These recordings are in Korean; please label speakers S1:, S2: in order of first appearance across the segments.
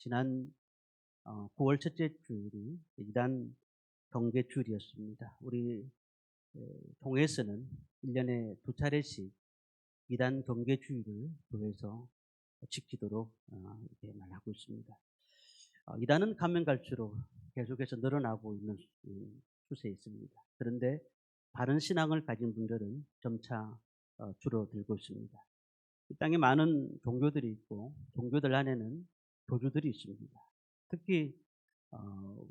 S1: 지난 9월 첫째 주일이 이단 경계 주일이었습니다. 우리 통해에서는 1년에 두 차례씩 이단 경계 주일을 교회에서 지키도록 이렇게 말하고 있습니다. 이단은 가면 갈수록 계속해서 늘어나고 있는 추세에 있습니다. 그런데 바른 신앙을 가진 분들은 점차 줄어들고 있습니다. 이 땅에 많은 종교들이 있고 종교들 안에는 교주들이 있습니다. 특히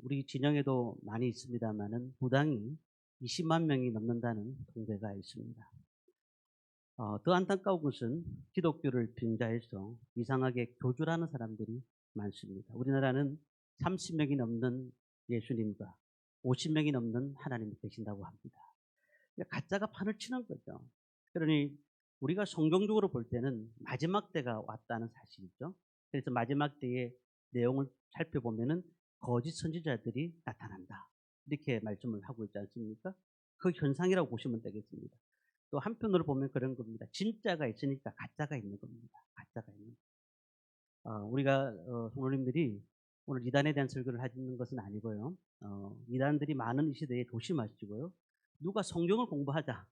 S1: 우리 진영에도 많이 있습니다만은 부당이 20만 명이 넘는다는 통계가 있습니다. 더 안타까운 것은 기독교를 빙자해서 이상하게 교주라는 사람들이 많습니다. 우리나라는 30명이 넘는 예수님과 50명이 넘는 하나님이 계신다고 합니다. 가짜가 판을 치는 거죠. 그러니 우리가 성경적으로 볼 때는 마지막 때가 왔다는 사실이죠. 그래서 마지막 때의 내용을 살펴보면은 거짓 선지자들이 나타난다. 이렇게 말씀을 하고 있지 않습니까? 그 현상이라고 보시면 되겠습니다. 또 한편으로 보면 그런 겁니다. 진짜가 있으니까 가짜가 있는 겁니다. 가짜가 있는. 우리가 성도님들이 오늘 이단에 대한 설교를 하는 것은 아니고요. 이단들이 많은 이 시대에 조심하시고요. 누가 성경을 공부하자.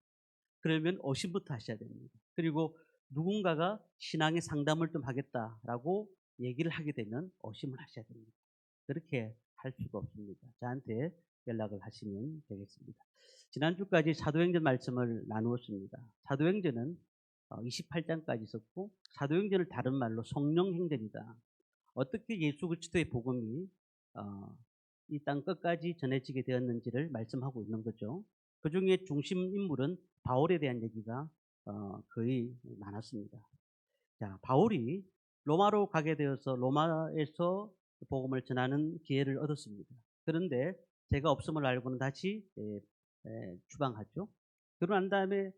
S1: 그러면 어심부터 하셔야 됩니다. 그리고 누군가가 신앙의 상담을 좀 하겠다라고 얘기를 하게 되면 어심을 하셔야 됩니다. 그렇게 할 수가 없습니다. 저한테 연락을 하시면 되겠습니다. 지난주까지 사도행전 말씀을 나누었습니다. 사도행전은 28장까지 있었고 사도행전을 다른 말로 성령행전이다. 어떻게 예수 그리스도의 복음이 이 땅 끝까지 전해지게 되었는지를 말씀하고 있는 거죠. 그 중에 중심 인물은 바울에 대한 얘기가 거의 많았습니다. 자, 바울이 로마로 가게 되어서 로마에서 복음을 전하는 기회를 얻었습니다. 그런데 제가 없음을 알고는 다시 추방하죠. 그러고 난 다음에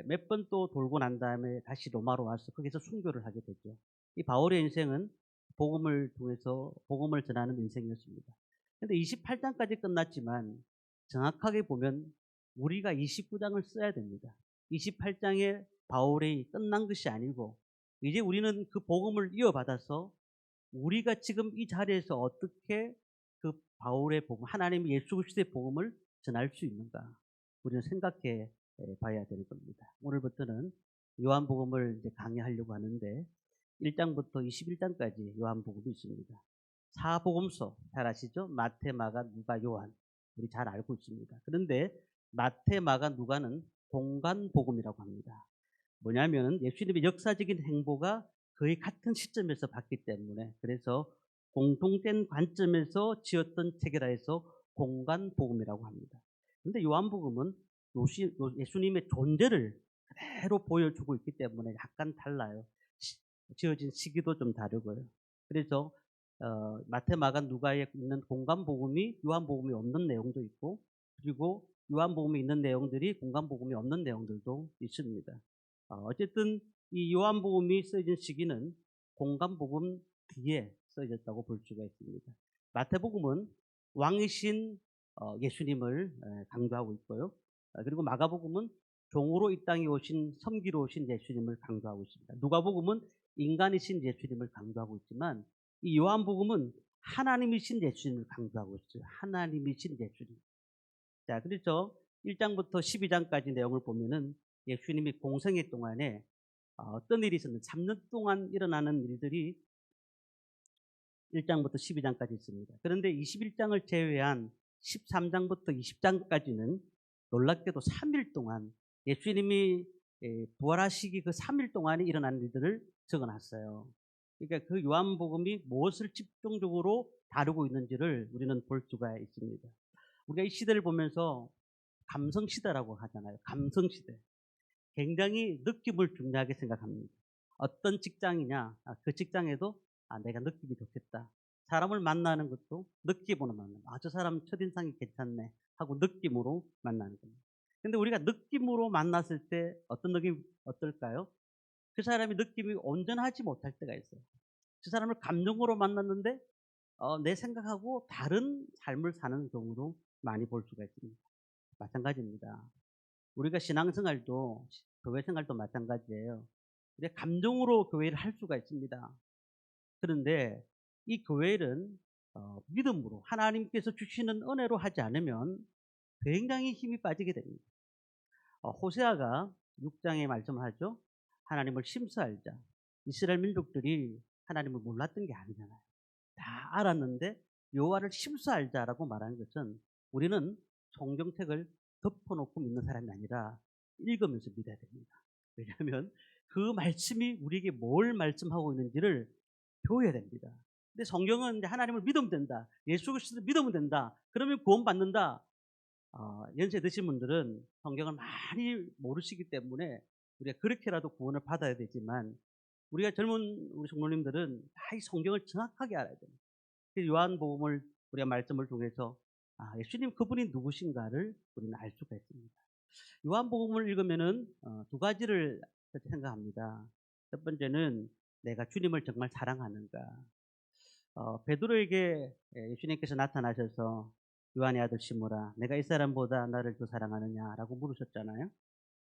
S1: 몇 번 또 돌고 난 다음에 다시 로마로 와서 거기서 순교를 하게 됐죠. 이 바울의 인생은 복음을 통해서 복음을 전하는 인생이었습니다. 그런데 28장까지 끝났지만 정확하게 보면 우리가 29장을 써야 됩니다. 28장에 바울이 끝난 것이 아니고 이제 우리는 그 복음을 이어받아서 우리가 지금 이 자리에서 어떻게 그 바울의 복음, 하나님의 예수 그리스도의 복음을 전할 수 있는가 우리는 생각해 봐야 되는 겁니다. 오늘부터는 요한복음을 이제 강의하려고 하는데 1장부터 21장까지 요한복음이 있습니다. 사복음서 잘 아시죠? 마태, 마가, 누가, 요한. 우리 잘 알고 있습니다. 그런데 마태, 마가, 누가는 공간복음이라고 합니다. 뭐냐면은 예수님의 역사적인 행보가 거의 같은 시점에서 봤기 때문에 그래서 공통된 관점에서 지었던 책이라 해서 공간복음이라고 합니다. 그런데 요한복음은 예수님의 존재를 그대로 보여주고 있기 때문에 약간 달라요. 지어진 시기도 좀 다르고요. 그래서 마태, 마가, 누가에 있는 공간복음이 요한복음이 없는 내용도 있고 그리고 요한복음에 있는 내용들이 공간복음이 없는 내용들도 있습니다. 어쨌든 이 요한복음이 써진 시기는 공간복음 뒤에 써졌다고 볼 수가 있습니다. 마태복음은 왕이신 예수님을 강조하고 있고요. 그리고 마가복음은 종으로 이 땅에 오신 섬기러 오신 예수님을 강조하고 있습니다. 누가복음은 인간이신 예수님을 강조하고 있지만 이 요한복음은 하나님이신 예수님을 강조하고 있어요. 하나님이신 예수님. 자, 그래서 1장부터 12장까지 내용을 보면은 예수님이 공생애 동안에 어떤 일이 있었는지 3년 동안 일어나는 일들이 1장부터 12장까지 있습니다. 그런데 21장을 제외한 13장부터 20장까지는 놀랍게도 3일 동안 예수님이 부활하시기 그 3일 동안에 일어난 일들을 적어놨어요. 그러니까 그 요한복음이 무엇을 집중적으로 다루고 있는지를 우리는 볼 수가 있습니다. 우리가 이 시대를 보면서 감성시대라고 하잖아요. 감성시대. 굉장히 느낌을 중요하게 생각합니다. 어떤 직장이냐, 그 직장에도 내가 느낌이 좋겠다. 사람을 만나는 것도 느낌으로 만나는 거예요. 저 사람 첫인상이 괜찮네 하고 느낌으로 만나는 겁니다. 근데 우리가 느낌으로 만났을 때 어떤 느낌 어떨까요? 그 사람의 느낌이 온전하지 못할 때가 있어요. 그 사람을 감정으로 만났는데 내 생각하고 다른 삶을 사는 경우도 많이 볼 수가 있습니다. 마찬가지입니다. 우리가 신앙생활도 교회 생활도 마찬가지예요. 우리가 감정으로 교회를 할 수가 있습니다. 그런데 이 교회는 믿음으로 하나님께서 주시는 은혜로 하지 않으면 굉장히 힘이 빠지게 됩니다. 호세아가 6장에 말씀을 하죠. 하나님을 심수알자. 이스라엘 민족들이 하나님을 몰랐던 게 아니잖아요. 다 알았는데 여호와를 심수알자라고 말하는 것은 우리는 성경책을 덮어놓고 믿는 사람이 아니라 읽으면서 믿어야 됩니다. 왜냐하면 그 말씀이 우리에게 뭘 말씀하고 있는지를 배워야 됩니다. 근데 성경은 이제 하나님을 믿으면 된다. 예수 그리스도를 믿으면 된다. 그러면 구원받는다. 연세 드신 분들은 성경을 많이 모르시기 때문에 우리가 그렇게라도 구원을 받아야 되지만 우리가 젊은 우리 성도님들은 다 이 성경을 정확하게 알아야 됩니다. 요한복음을 우리가 말씀을 통해서 예수님 그분이 누구신가를 우리는 알 수가 있습니다. 요한복음을 읽으면은 두 가지를 생각합니다. 첫 번째는 내가 주님을 정말 사랑하는가. 베드로에게 예수님께서 나타나셔서 요한의 아들 시모라 내가 이 사람보다 나를 더 사랑하느냐라고 물으셨잖아요.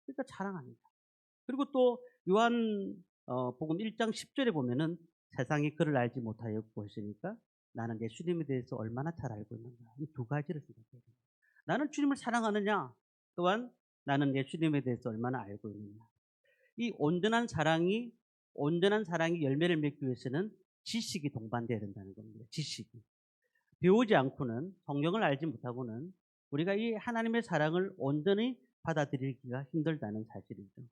S1: 그러니까 사랑합니다. 그리고 또 요한 복음 1장 10절에 보면은 세상이 그를 알지 못하였고 했으니까 나는 예수님에 대해서 얼마나 잘 알고 있는가. 이 두 가지를 생각해야 됩니다. 나는 주님을 사랑하느냐 또한 나는 예수님에 대해서 얼마나 알고 있느냐. 이 온전한 사랑이 열매를 맺기 위해서는 지식이 동반돼야 된다는 겁니다. 지식이. 배우지 않고는 성경을 알지 못하고는 우리가 이 하나님의 사랑을 온전히 받아들이기가 힘들다는 사실이죠.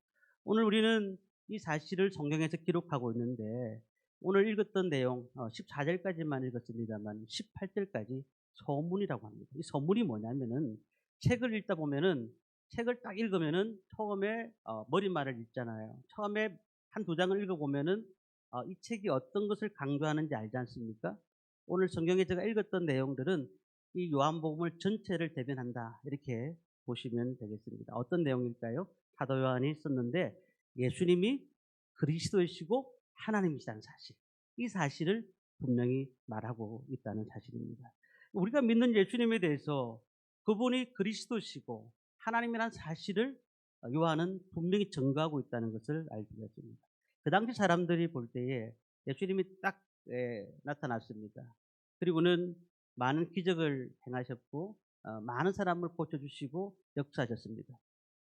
S1: 오늘 우리는 이 사실을 성경에서 기록하고 있는데 오늘 읽었던 내용 14절까지만 읽었습니다만 18절까지 서문이라고 합니다. 이 서문이 뭐냐면은 책을 읽다 보면은 책을 딱 읽으면은 처음에 머릿말을 읽잖아요. 처음에 한두 장을 읽어보면은 이 책이 어떤 것을 강조하는지 알지 않습니까? 오늘 성경에 제가 읽었던 내용들은 이 요한복음을 전체를 대변한다 이렇게 보시면 되겠습니다. 어떤 내용일까요? 사도 요한이 썼는데 예수님이 그리스도이시고 하나님이시다는 사실, 이 사실을 분명히 말하고 있다는 사실입니다. 우리가 믿는 예수님에 대해서 그분이 그리스도시고 하나님이라는 사실을 요한은 분명히 증거하고 있다는 것을 알게 되었습니다. 그 당시 사람들이 볼 때에 예수님이 딱 나타났습니다. 그리고는 많은 기적을 행하셨고 많은 사람을 고쳐주시고 역사하셨습니다.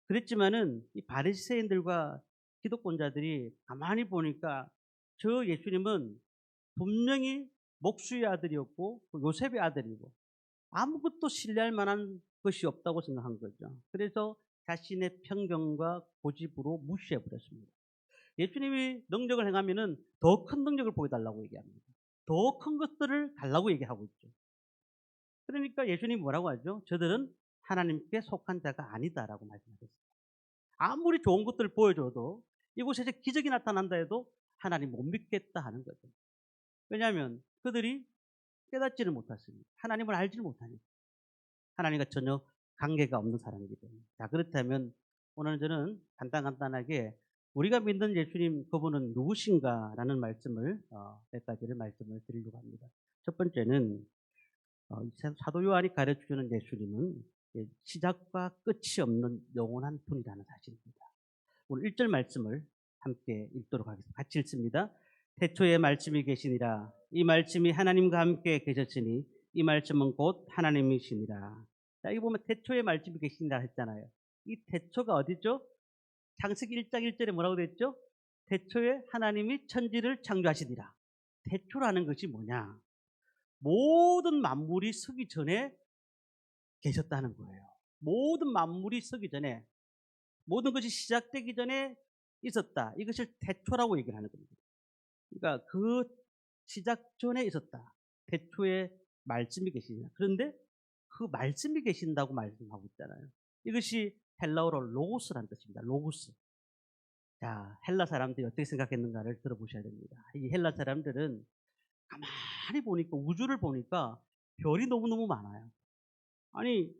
S1: 그랬지만은 이 바리새인들과 기독권자들이 가만히 보니까 저 예수님은 분명히 목수의 아들이었고 요셉의 아들이고 아무것도 신뢰할 만한 것이 없다고 생각한 거죠. 그래서 자신의 편견과 고집으로 무시해 버렸습니다. 예수님이 능력을 행하면은 더 큰 능력을 보여달라고 얘기합니다. 더 큰 것들을 달라고 얘기하고 있죠. 그러니까 예수님이 뭐라고 하죠? 저들은 하나님께 속한 자가 아니다라고 말씀하셨어요. 아무리 좋은 것들을 보여줘도 이곳에서 기적이 나타난다 해도 하나님 못 믿겠다 하는 거죠. 왜냐하면 그들이 깨닫지를 못했습니다. 하나님을 알지를 못하니까. 하나님과 전혀 관계가 없는 사람이기 때문에. 자, 그렇다면 오늘 저는 간단하게 우리가 믿는 예수님 그분은 누구신가라는 말씀을 몇 가지를 말씀을 드리려고 합니다. 첫 번째는 사도 요한이 가르쳐주는 예수님은 시작과 끝이 없는 영원한 분이라는 사실입니다. 오늘 1절 말씀을 함께 읽도록 하겠습니다. 같이 읽습니다. 태초에 말씀이 계시니라. 이 말씀이 하나님과 함께 계셨으니 이 말씀은 곧 하나님이시니라. 자, 여기 보면 태초에 말씀이 계시니라 했잖아요. 이 태초가 어디죠? 창세기 1장 1절에 뭐라고 됐죠? 태초에 하나님이 천지를 창조하시니라. 태초라는 것이 뭐냐? 모든 만물이 서기 전에 계셨다는 거예요. 모든 만물이 서기 전에, 모든 것이 시작되기 전에 있었다. 이것을 태초라고 얘기를 하는 겁니다. 그러니까 그 시작 전에 있었다. 태초에 말씀이 계시냐. 그런데 그 말씀이 계신다고 말씀하고 있잖아요. 이것이 헬라어로 로고스라는 뜻입니다. 로고스. 자, 헬라 사람들이 어떻게 생각했는가를 들어보셔야 됩니다. 이 헬라 사람들은 가만히 보니까 우주를 보니까 별이 너무너무 많아요. 아니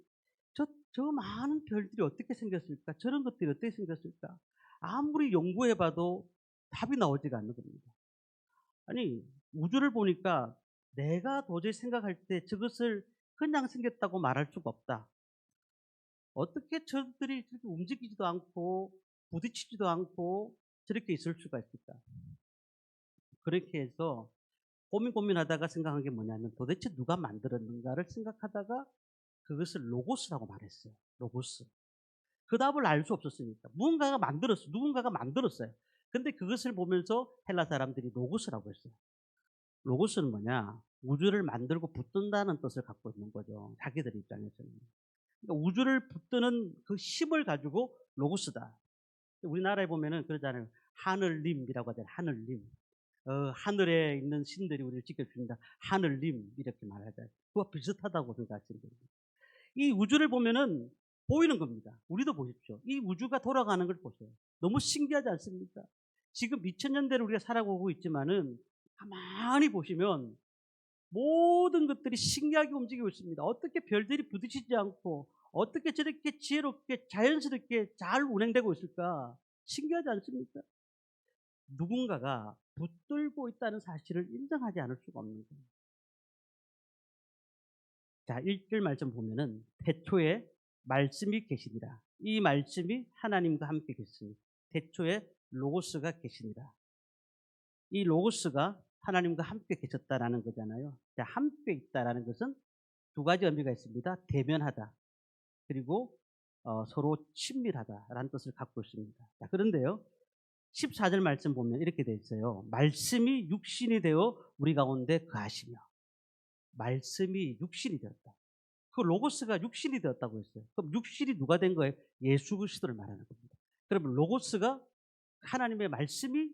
S1: 저 많은 별들이 어떻게 생겼을까? 저런 것들이 어떻게 생겼을까? 아무리 연구해봐도 답이 나오지가 않는 겁니다. 아니 우주를 보니까 내가 도저히 생각할 때 저것을 그냥 생겼다고 말할 수가 없다. 어떻게 저들이 저렇게 움직이지도 않고 부딪히지도 않고 저렇게 있을 수가 있을까? 그렇게 해서 고민하다가 생각한 게 뭐냐면 도대체 누가 만들었는가를 생각하다가 그것을 로고스라고 말했어요. 로고스. 그 답을 알 수 없었으니까. 무언가가 만들었어. 누군가가 만들었어요. 근데 그것을 보면서 헬라 사람들이 로고스라고 했어요. 로고스는 뭐냐? 우주를 만들고 붙든다는 뜻을 갖고 있는 거죠. 자기들 입장에서는. 그러니까 우주를 붙드는 그 힘을 가지고 로고스다. 우리나라에 보면은 그러잖아요. 하늘님이라고 하잖아요. 하늘님. 하늘에 있는 신들이 우리를 지켜준다. 하늘님 이렇게 말하잖아요. 그거 비슷하다고 생각하시면 됩니다. 이 우주를 보면은 보이는 겁니다. 우리도 보십시오. 이 우주가 돌아가는 걸 보세요. 너무 신기하지 않습니까? 지금 2000년대를 우리가 살아오고 있지만은 가만히 보시면 모든 것들이 신기하게 움직이고 있습니다. 어떻게 별들이 부딪히지 않고 어떻게 저렇게 지혜롭게 자연스럽게 잘 운행되고 있을까? 신기하지 않습니까? 누군가가 붙들고 있다는 사실을 인정하지 않을 수가 없는 거예요. 자, 1절 말씀 보면은 태초에 말씀이 계시니라. 이 말씀이 하나님과 함께 계시니 태초에 로고스가 계시니라. 이 로고스가 하나님과 함께 계셨다라는 거잖아요. 자, 함께 있다라는 것은 두 가지 의미가 있습니다. 대면하다. 그리고 서로 친밀하다라는 뜻을 갖고 있습니다. 자, 그런데요. 14절 말씀 보면 이렇게 되어 있어요. 말씀이 육신이 되어 우리 가운데 거하시며. 말씀이 육신이 되었다. 그 로고스가 육신이 되었다고 했어요. 그럼 육신이 누가 된 거예요? 예수 그리스도를 말하는 겁니다. 그러면 로고스가 하나님의 말씀이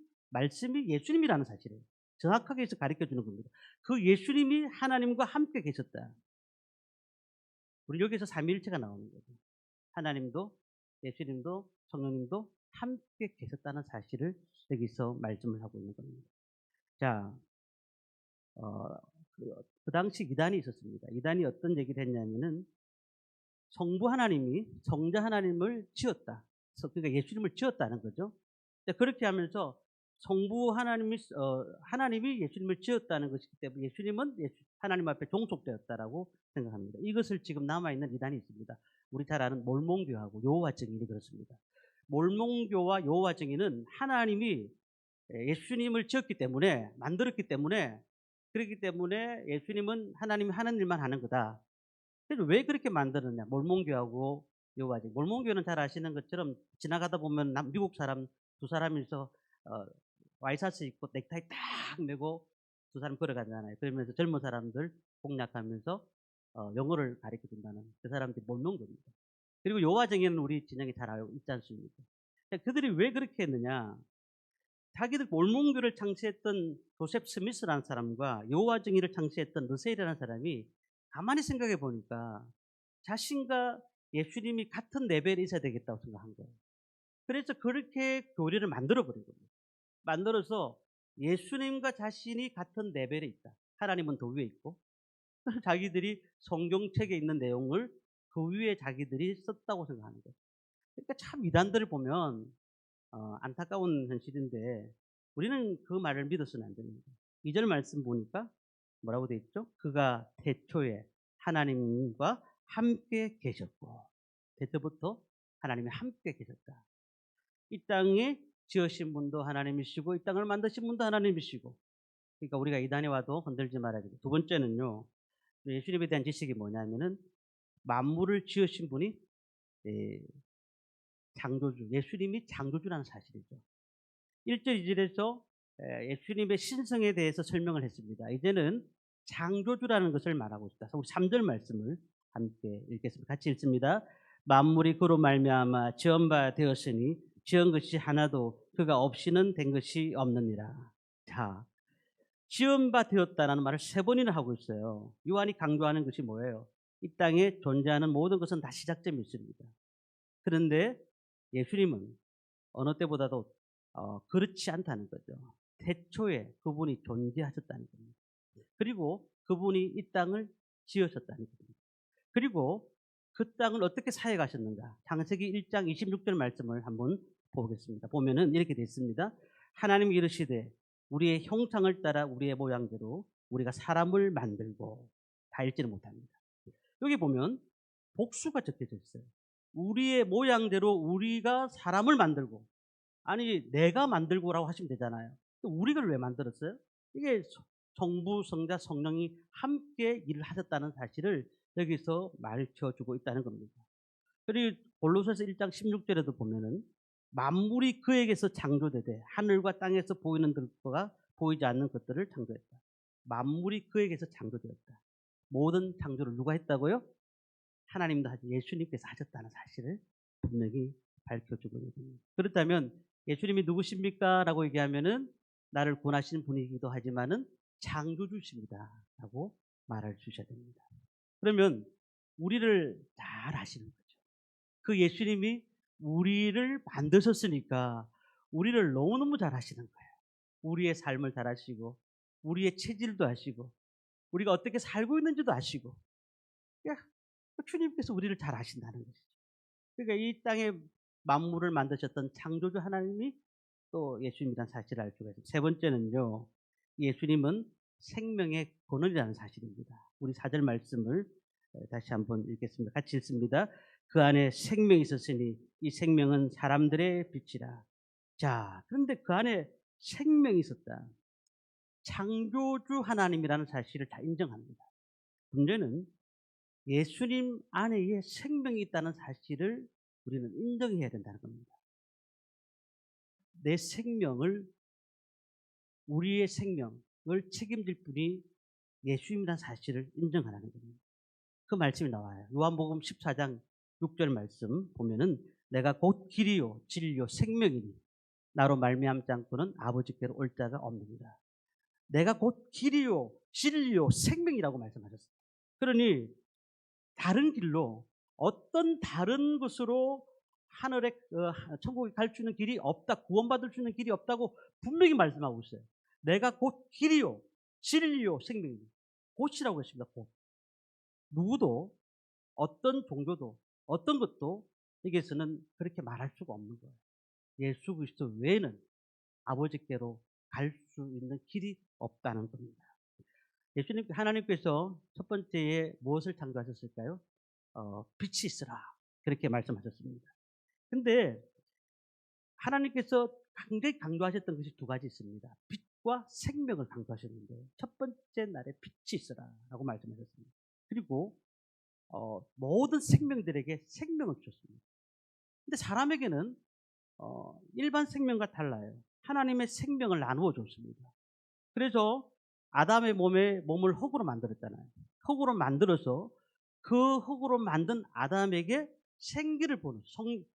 S1: 예수님이라는 사실이에요. 정확하게 해서 가르쳐 주는 겁니다. 그 예수님이 하나님과 함께 계셨다. 우리 여기서 삼위일체가 나오는 거죠. 하나님도 예수님도 성령님도 함께 계셨다는 사실을 여기서 말씀을 하고 있는 겁니다. 자, 그 당시 이단이 있었습니다. 이단이 어떤 얘기를 했냐면은 성부 하나님이 성자 하나님을 지었다. 그러니까 예수님을 지었다는 거죠. 그렇게 하면서 성부 하나님이 예수님을 지었다는 것이기 때문에 예수님은 하나님 앞에 종속되었다라고 생각합니다. 이것을 지금 남아있는 이단이 있습니다. 우리 잘 아는 몰몬교하고 여호와 증인이 그렇습니다. 몰몬교와 여호와 증인은 하나님이 예수님을 지었기 때문에 만들었기 때문에 그렇기 때문에 예수님은 하나님이 하는 일만 하는 거다. 그래서 왜 그렇게 만들었냐? 몰몬교하고 여호와 증인. 몰몬교는 잘 아시는 것처럼 지나가다 보면 미국 사람 두 사람이서 와이셔츠 입고 넥타이 딱 메고 두 사람 걸어가잖아요. 그러면서 젊은 사람들 공략하면서 영어를 가르쳐 준다는 그 사람들이 몰몬교입니다. 그리고 여호와 증인은 우리 진영이 잘 알고 있지 않습니까? 그들이 왜 그렇게 했느냐? 자기들 몰몬교를 창시했던 조셉 스미스라는 사람과 여호와 증인을 창시했던 르셀이라는 사람이 가만히 생각해 보니까 자신과 예수님이 같은 레벨에 있어야 되겠다고 생각한 거예요. 그래서 그렇게 교리를 만들어 버린 겁니다. 만들어서 예수님과 자신이 같은 레벨에 있다. 하나님은 더 위에 있고 자기들이 성경책에 있는 내용을 그 위에 자기들이 썼다고 생각하는 거예요. 그러니까 참 이단들을 보면 안타까운 현실인데 우리는 그 말을 믿어서는 안 됩니다. 2절 말씀 보니까 뭐라고 되어 있죠? 그가 태초에 하나님과 함께 계셨고 태초부터 하나님이 함께 계셨다. 이 땅에 지으신 분도 하나님이시고 이 땅을 만드신 분도 하나님이시고 그러니까 우리가 이단에 와도 건들지 말아야 됩니다. 두 번째는요. 예수님에 대한 지식이 뭐냐면은 만물을 지으신 분이 창조주, 예수님이 창조주라는 사실이죠. 1절, 2절에서 예수님의 신성에 대해서 설명을 했습니다. 이제는 창조주라는 것을 말하고 있다. 우리 3절 말씀을 함께 읽겠습니다. 같이 읽습니다. 만물이 그로 말미암아 지은 바 되었으니 지은 것이 하나도 그가 없이는 된 것이 없느니라. 자, 지은 바 되었다라는 말을 3번이나 하고 있어요. 요한이 강조하는 것이 뭐예요? 이 땅에 존재하는 모든 것은 다 시작점이 있습니다. 그런데 예수님은 어느 때보다도 그렇지 않다는 거죠. 태초에 그분이 존재하셨다는 겁니다. 그리고 그분이 이 땅을 지으셨다는 겁니다. 그리고 그 땅을 어떻게 사해 가셨는가? 창세기 1장 26절 말씀을 한번 보겠습니다. 보면은 이렇게 되어 있습니다. 하나님이 이르시되 우리의 형상을 따라 우리의 모양대로 우리가 사람을 만들고 다 읽지는 못합니다. 여기 보면 복수가 적혀져 있어요. 우리의 모양대로 우리가 사람을 만들고 아니 내가 만들고라고 하시면 되잖아요. 우리를 왜 만들었어요? 이게 성부, 성자, 성령이 함께 일을 하셨다는 사실을 여기서 가르쳐 주고 있다는 겁니다. 그리고 골로새서 1장 16절에도 보면은 만물이 그에게서 창조되되 하늘과 땅에서 보이는 것과 보이지 않는 것들을 창조했다. 만물이 그에게서 창조되었다. 모든 창조를 누가 했다고요? 하나님도 하지 예수님께서 하셨다는 사실을 분명히 밝혀주고 있는 겁니다. 그렇다면 예수님이 누구십니까? 라고 얘기하면은 나를 구원하시는 분이기도 하지만은 창조주십니다. 라고 말할 수 있어야 됩니다. 그러면 우리를 잘 아시는 거죠. 그 예수님이 우리를 만드셨으니까 우리를 너무너무 잘 아시는 거예요. 우리의 삶을 잘 아시고 우리의 체질도 아시고 우리가 어떻게 살고 있는지도 아시고 주님께서 우리를 잘 아신다는 것이죠. 그러니까 이 땅에 만물을 만드셨던 창조주 하나님이 또 예수님이라는 사실을 알 수가 있습니다. 세 번째는요. 예수님은 생명의 근원이라는 사실입니다. 우리 4절 말씀을 다시 한번 읽겠습니다. 같이 읽습니다. 그 안에 생명이 있었으니 이 생명은 사람들의 빛이라. 자, 그런데 그 안에 생명이 있었다. 창조주 하나님이라는 사실을 다 인정합니다. 문제는 예수님 안에 생명이 있다는 사실을 우리는 인정해야 된다는 겁니다. 내 생명을, 우리의 생명을 책임질 분이 예수님이라는 사실을 인정하라는 겁니다. 그 말씀이 나와요. 요한복음 14장 6절 말씀 보면은 내가 곧 길이요 진리요 생명이니 나로 말미암지 않고는 아버지께로 올 자가 없느니라. 내가 곧 길이요 진리요 생명이라고 말씀하셨어요. 그러니 다른 길로 어떤 다른 것으로 하늘에 천국에 갈 수 있는 길이 없다. 구원받을 수 있는 길이 없다고 분명히 말씀하고 있어요. 내가 곧 길이요 진리요 생명이요. 곧이라고 했습니다. 곧. 누구도 어떤 종교도 어떤 것도 여기에서는 그렇게 말할 수가 없는 거예요. 예수 그리스도 외에는 아버지께로 갈 수 있는 길이 없다는 겁니다. 예수님 하나님께서 첫 번째에 무엇을 창조하셨을까요? 빛이 있으라 그렇게 말씀하셨습니다. 근데 하나님께서 굉장히 강조하셨던 것이 두 가지 있습니다. 빛과 생명을 강조하셨는데 첫 번째 날에 빛이 있으라라고 말씀하셨습니다. 그리고 모든 생명들에게 생명을 주셨습니다. 근데 사람에게는 일반 생명과 달라요. 하나님의 생명을 나누어 줬습니다. 그래서 아담의 몸을 흙으로 만들었잖아요. 흙으로 만들어서 그 흙으로 만든 아담에게 생기를 부어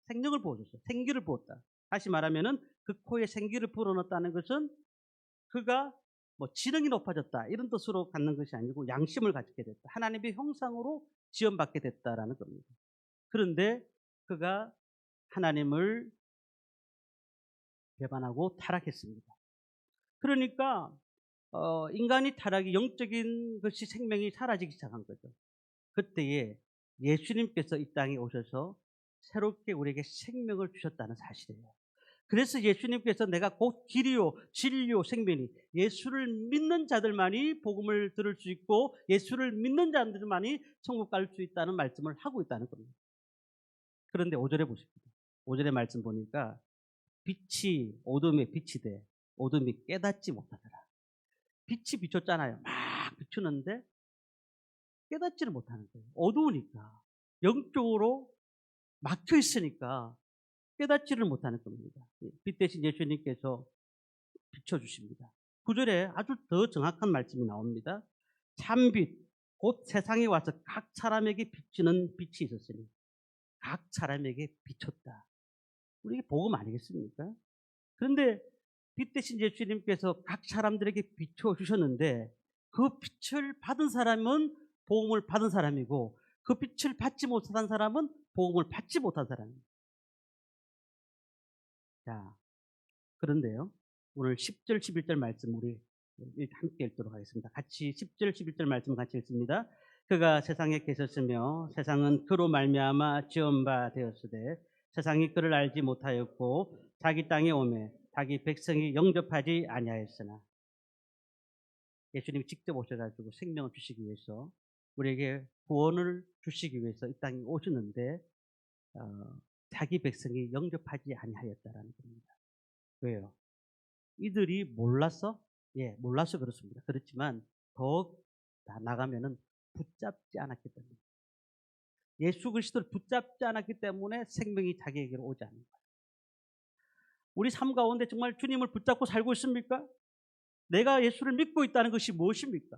S1: 생명을 부어줬어요. 생기를 부었다. 다시 말하면은 그 코에 생기를 불어넣었다는 것은 그가 뭐 지능이 높아졌다 이런 뜻으로 갖는 것이 아니고 양심을 갖게 됐다. 하나님의 형상으로 지원받게 됐다라는 겁니다. 그런데 그가 하나님을 배반하고 타락했습니다. 그러니까 인간이 타락이 영적인 것이 생명이 사라지기 시작한 거죠. 그때에 예수님께서 이 땅에 오셔서 새롭게 우리에게 생명을 주셨다는 사실이에요. 그래서 예수님께서 내가 곧 길이요 진리요 생명이 예수를 믿는 자들만이 복음을 들을 수 있고 예수를 믿는 자들만이 천국 갈 수 있다는 말씀을 하고 있다는 겁니다. 그런데 5절에 보십시오. 5절의 말씀 보니까 빛이 어둠에 빛이 돼 어둠이 깨닫지 못하더라. 빛이 비쳤잖아요. 막 비추는데 깨닫지를 못하는 거예요. 어두우니까 영적으로 막혀 있으니까 깨닫지를 못하는 겁니다. 빛 대신 예수님께서 비춰주십니다. 9절에 아주 더 정확한 말씀이 나옵니다. 참빛 곧 세상에 와서 각 사람에게 비치는 빛이 있었으니 각 사람에게 비쳤다. 우리 복음 아니겠습니까? 그런데 빛 대신 예수님께서 각 사람들에게 비춰주셨는데 그 빛을 받은 사람은 복음을 받은 사람이고 그 빛을 받지 못한 사람은 복음을 받지 못한 사람입니다. 자, 그런데요. 오늘 10절, 11절 말씀 우리 함께 읽도록 하겠습니다. 같이 10절, 11절 말씀 같이 읽습니다. 그가 세상에 계셨으며 세상은 그로 말미암아 지은 바 되었으되 세상이 그를 알지 못하였고 자기 땅에 오매 자기 백성이 영접하지 아니하였으나 예수님이 직접 오셔가지고 생명을 주시기 위해서 우리에게 구원을 주시기 위해서 이 땅에 오셨는데 자기 백성이 영접하지 아니하였다라는 겁니다. 왜요? 이들이 몰라서 예, 몰라서 그렇습니다. 그렇지만 더 나가면은 붙잡지 않았기 때문에, 예수 그리스도를 붙잡지 않았기 때문에 생명이 자기에게로 오지 않는 거예요. 우리 삶 가운데 정말 주님을 붙잡고 살고 있습니까? 내가 예수를 믿고 있다는 것이 무엇입니까?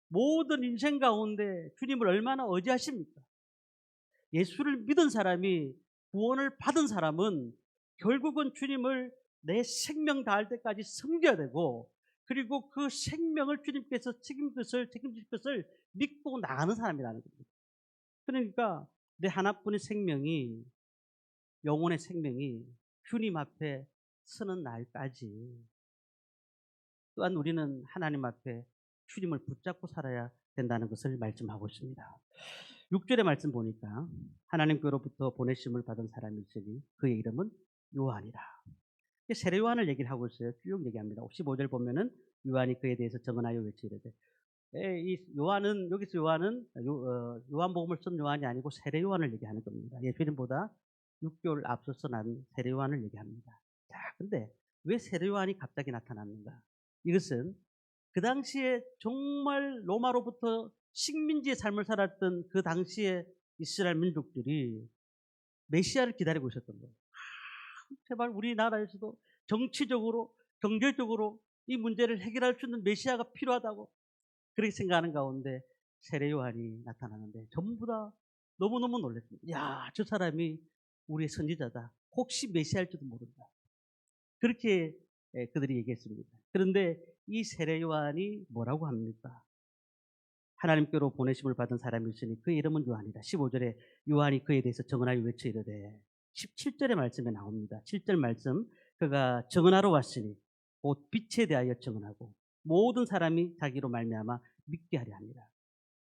S1: 모든 인생 가운데 주님을 얼마나 의지하십니까? 예수를 믿은 사람이, 구원을 받은 사람은 결국은 주님을 내 생명 다할 때까지 섬겨야 되고, 그리고 그 생명을 주님께서 책임질 것을 믿고 나가는 사람이라는 겁니다. 그러니까 내 하나뿐의 생명이, 영혼의 생명이 주님 앞에 서는 날까지 또한 우리는 하나님 앞에 주님을 붙잡고 살아야 된다는 것을 말씀하고 있습니다. 6절의 말씀 보니까 하나님께로부터 보내심을 받은 사람이 있으니 그의 이름은 요한이라. 세례 요한을 얘기를 하고 있어요. 쭉 얘기합니다. 15절 보면은 요한이 그에 대해서 증언하여 외치이르되, 이 요한은, 여기서 요한은 요한복음을 쓴 요한이 아니고 세례 요한을 얘기하는 겁니다. 예수님보다 6개월 앞서서 난 세례 요한을 얘기합니다. 자, 근데 왜 세례 요한이 갑자기 나타났는가? 이것은 그 당시에 정말 로마로부터 식민지의 삶을 살았던 그 당시에 이스라엘 민족들이 메시아를 기다리고 있었던 거예요. 제발 우리나라에서도 정치적으로, 경제적으로 이 문제를 해결할 수 있는 메시아가 필요하다고 그렇게 생각하는 가운데 세례 요한이 나타나는데 전부 다 너무너무 놀랐습니다. 야, 저 사람이 우리의 선지자다. 혹시 메시아일지도 모른다. 그렇게 그들이 얘기했습니다. 그런데 이 세례 요한이 뭐라고 합니까? 하나님께로 보내심을 받은 사람이 있으니 그 이름은 요한이다. 15절에 요한이 그에 대해서 증언하여 외쳐 이르되, 17절의 말씀에 나옵니다. 7절 말씀, 그가 증언하러 왔으니 곧 빛에 대하여 증언하고 모든 사람이 자기로 말미암아 믿게 하려 합니다.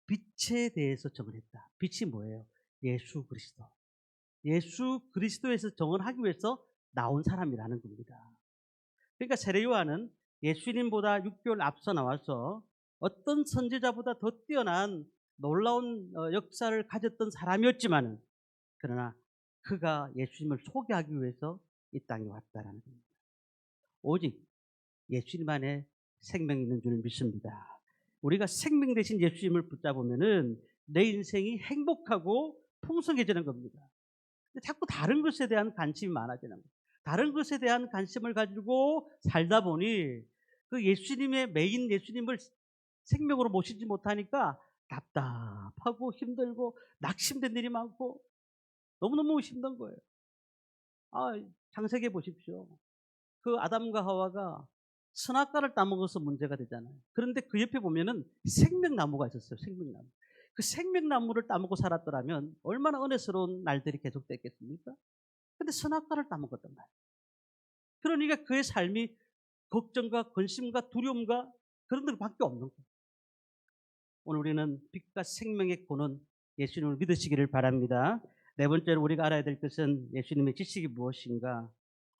S1: 빛에 대해서 증언했다. 빛이 뭐예요? 예수 그리스도. 예수 그리스도에서 증언하기 위해서 나온 사람이라는 겁니다. 그러니까 세례 요한은 예수님보다 6개월 앞서 나와서 어떤 선지자보다 더 뛰어난 놀라운 역사를 가졌던 사람이었지만은, 그러나 그가 예수님을 소개하기 위해서 이 땅에 왔다라는 겁니다. 오직 예수님 안에 생명이 있는 줄 믿습니다. 우리가 생명 대신 예수님을 붙잡으면은 내 인생이 행복하고 풍성해지는 겁니다. 근데 자꾸 다른 것에 대한 관심이 많아지는 거예요. 다른 것에 대한 관심을 가지고 살다 보니 그 예수님의 메인 예수님을 생명으로 모시지 못하니까 답답하고 힘들고 낙심된 일이 많고 너무너무 힘든 거예요. 창세기에 보십시오. 그 아담과 하와가 선악과를 따먹어서 문제가 되잖아요. 그런데 그 옆에 보면은 생명나무가 있었어요. 생명나무. 그 생명나무를 따먹고 살았더라면 얼마나 은혜스러운 날들이 계속됐겠습니까? 근데 선악과를 따먹었단 말이에요. 그러니까 그의 삶이 걱정과 근심과 두려움과 그런 것밖에 없는 거예요. 오늘 우리는 빛과 생명의 고는 예수님을 믿으시기를 바랍니다. 네 번째로 우리가 알아야 될 것은 예수님의 지식이 무엇인가?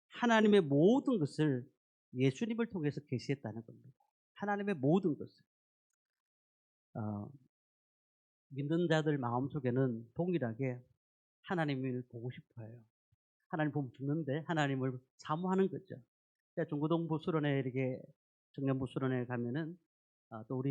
S1: 하나님의 모든 것을 예수님을 통해서 계시했다는 겁니다. 하나님의 모든 것을. 믿는 자들 마음속에는 동일하게 하나님을 보고 싶어 해요. 하나님 보면 죽는데 하나님을 사모하는 거죠. 중고동 부수론에 이렇게 청년 부수론에 가면은 또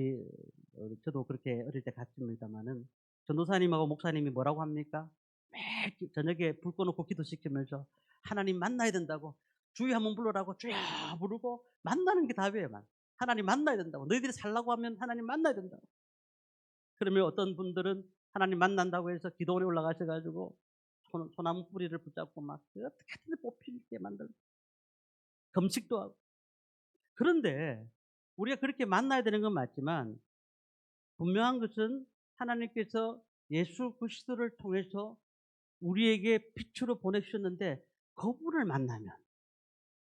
S1: 저도 그렇게 어릴 때 갔습니다만은 전도사님하고 목사님이 뭐라고 합니까? 매일 저녁에 불 꺼놓고 기도시키면서 하나님 만나야 된다고, 주여 한번 불러라고 주여 부르고 만나는 게 답이에요. 하나님 만나야 된다고. 너희들이 살라고 하면 하나님 만나야 된다고. 그러면 어떤 분들은 하나님 만난다고 해서 기도원에 올라가셔가지고 소나무 뿌리를 붙잡고 막 어떻게든 뽑히게 만들고 금식도 하고. 그런데 우리가 그렇게 만나야 되는 건 맞지만 분명한 것은 하나님께서 예수 그리스도를 통해서 우리에게 빛으로 보내주셨는데, 그분을 만나면,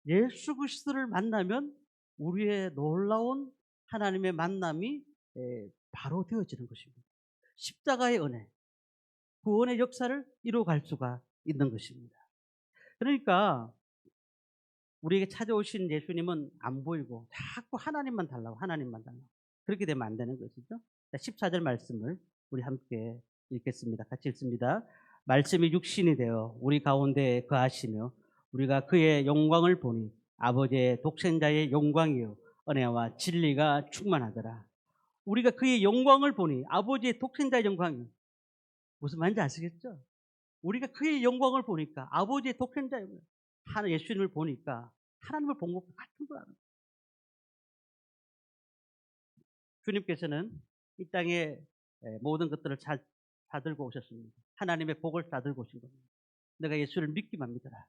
S1: 예수 그리스도를 만나면 우리의 놀라운 하나님의 만남이 바로 되어지는 것입니다. 십자가의 은혜, 구원의 역사를 이루어갈 수가 있는 것입니다. 그러니까 우리에게 찾아오신 예수님은 안 보이고 자꾸 하나님만 달라고 그렇게 되면 안 되는 것이죠. 14절 말씀을 우리 함께 읽겠습니다. 같이 읽습니다. 말씀이 육신이 되어 우리 가운데 거하시며 우리가 그의 영광을 보니 아버지의 독생자의 영광이요 은혜와 진리가 충만하더라. 우리가 그의 영광을 보니 아버지의 독생자의 영광이 무슨 말인지 아시겠죠? 우리가 그의 영광을 보니까 아버지의 독생자의 영광, 하나 예수님을 보니까 하나님을 본 것과 같은 거라는 거예요. 주님께서는 이 땅에 모든 것들을 사들고 오셨습니다. 하나님의 복을 사들고 오신 겁니다. 내가 예수를 믿기만 믿어라.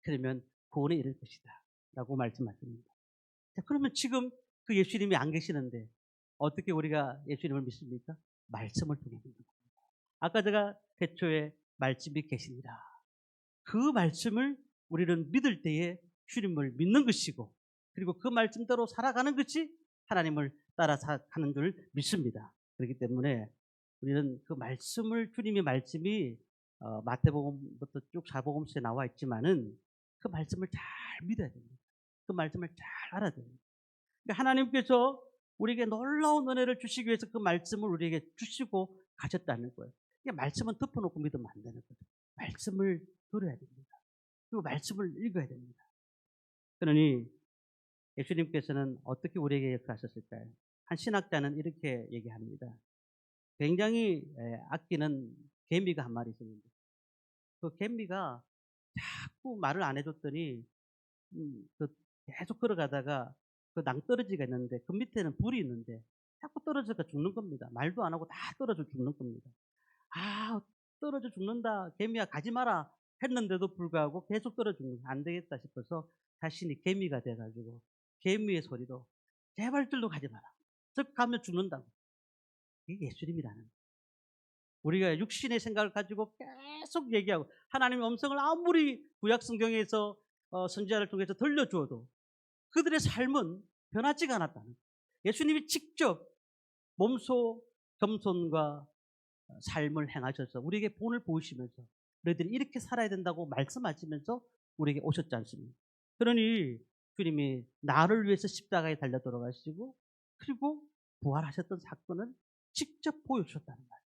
S1: 그러면 구원에 이를 것이다. 라고 말씀하십니다. 자, 그러면 지금 그 예수님이 안 계시는데 어떻게 우리가 예수님을 믿습니까? 말씀을 통해 믿는 겁니다. 아까 제가 태초에 말씀이 계시니라. 그 말씀을 우리는 믿을 때에 주님을 믿는 것이고, 그리고 그 말씀대로 살아가는 것이 하나님을 따라 사는 줄 믿습니다. 그렇기 때문에 우리는 그 말씀을, 주님의 말씀이 마태복음부터 쭉 사복음서에 나와 있지만은 그 말씀을 잘 믿어야 됩니다. 그 말씀을 잘 알아야 됩니다. 그러니까 하나님께서 우리에게 놀라운 은혜를 주시기 위해서 그 말씀을 우리에게 주시고 가셨다는 거예요. 그러니까 말씀은 덮어놓고 믿으면 안 되는 거죠. 말씀을 들어야 됩니다. 그리고 말씀을 읽어야 됩니다. 그러니 예수님께서는 어떻게 우리에게 역사하셨을까요? 한 신학자는 이렇게 얘기합니다. 굉장히 아끼는 개미가 한 마리 있었는데 그 개미가 자꾸 말을 안 해줬더니 그 계속 걸어가다가 그 낭떠러지가 있는데 그 밑에는 불이 있는데 자꾸 떨어져서 죽는 겁니다. 말도 안 하고 다 떨어져 죽는 겁니다. 아, 떨어져 죽는다. 개미야 가지 마라 했는데도 불구하고 계속 떨어져 죽는 거 안 되겠다 싶어서 자신이 개미가 돼가지고 개미의 소리로 제발 절로 가지 마라. 즉 가면 죽는다고. 이게 예수님이라는 거예요. 우리가 육신의 생각을 가지고 계속 얘기하고 하나님의 음성을 아무리 구약 성경에서 선지자를 통해서 들려주어도 그들의 삶은 변하지가 않았다는 거예요. 예수님이 직접 몸소 겸손과 삶을 행하셔서 우리에게 본을 보이시면서 너희들이 이렇게 살아야 된다고 말씀하시면서 우리에게 오셨지 않습니까? 그러니 주님이 나를 위해서 십자가에 달려 돌아가시고 그리고 부활하셨던 사건을 직접 보여주셨다는 말이에요.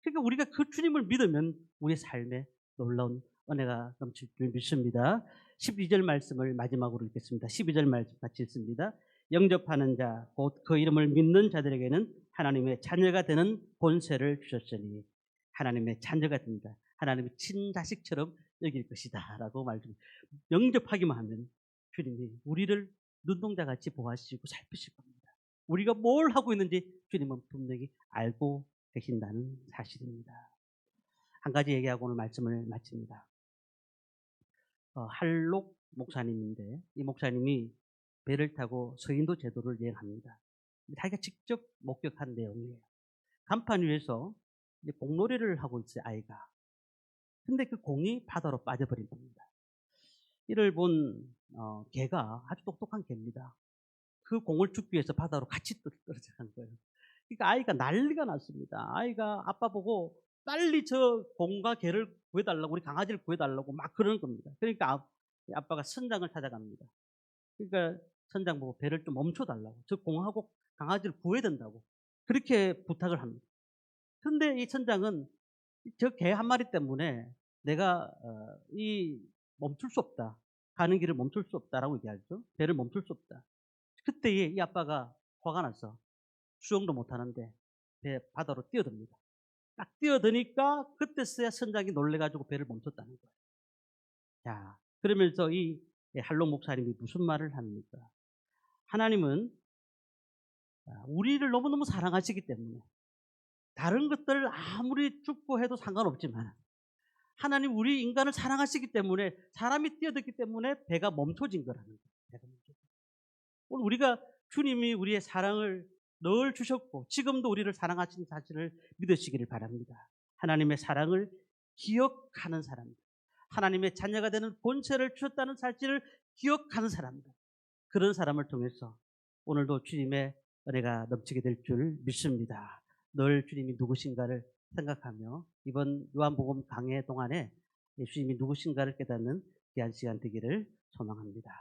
S1: 그러니까 우리가 그 주님을 믿으면 우리의 삶에 놀라운 은혜가 넘칠 줄 믿습니다. 12절 말씀을 마지막으로 읽겠습니다. 12절 말씀 같이 읽습니다. 영접하는 자, 곧 그 이름을 믿는 자들에게는 하나님의 자녀가 되는 권세를 주셨으니 하나님의 자녀가 된다. 하나님의 친자식처럼 여길 것이다. 라고 말씀합니다. 영접하기만 하면 주님이 우리를 눈동자같이 보아주시고 살피실 겁니다. 우리가 뭘 하고 있는지 주님은 분명히 알고 계신다는 사실입니다. 한 가지 얘기하고 오늘 말씀을 마칩니다. 할록 목사님인데 이 목사님이 배를 타고 서인도 제도를 여행합니다. 자기가 직접 목격한 내용이에요. 간판 위에서 이제 공놀이를 하고 있어요, 아이가. 근데 그 공이 바다로 빠져버린 겁니다. 이를 본 개가 아주 똑똑한 개입니다. 그 공을 줍기 위해서 바다로 같이 떨어져간 거예요. 그러니까 아이가 난리가 났습니다. 아이가 아빠 보고 빨리 저 공과 개를 구해달라고, 우리 강아지를 구해달라고 막 그러는 겁니다. 그러니까 아빠가 선장을 찾아갑니다. 그러니까 선장 보고 배를 좀 멈춰달라고, 저 공하고 강아지를 구해야 된다고 그렇게 부탁을 합니다. 그런데 이 선장은 저 개 한 마리 때문에 내가 이 멈출 수 없다, 가는 길을 멈출 수 없다라고 얘기하죠. 배를 멈출 수 없다. 그때에 이 아빠가 화가 나서 수영도 못하는데 배 바다로 뛰어듭니다. 딱 뛰어드니까 그때서야 선장이 놀래가지고 배를 멈췄다는 거예요. 자, 그러면서 이 할록 목사님이 무슨 말을 합니까? 하나님은 우리를 너무너무 사랑하시기 때문에 다른 것들을 아무리 죽고 해도 상관없지만 하나님 우리 인간을 사랑하시기 때문에 사람이 뛰어들기 때문에 배가 멈춰진 거라는 거예요. 배가 멈춰진. 오늘 우리가 주님이 우리의 사랑을 늘 주셨고 지금도 우리를 사랑하시는 사실을 믿으시기를 바랍니다. 하나님의 사랑을 기억하는 사람들, 하나님의 자녀가 되는 본체를 주셨다는 사실을 기억하는 사람들, 그런 사람을 통해서 오늘도 주님의 은혜가 넘치게 될 줄 믿습니다. 늘 주님이 누구신가를 생각하며 이번 요한복음 강해 동안에 주님이 누구신가를 깨닫는 귀한 시간 되기를 소망합니다.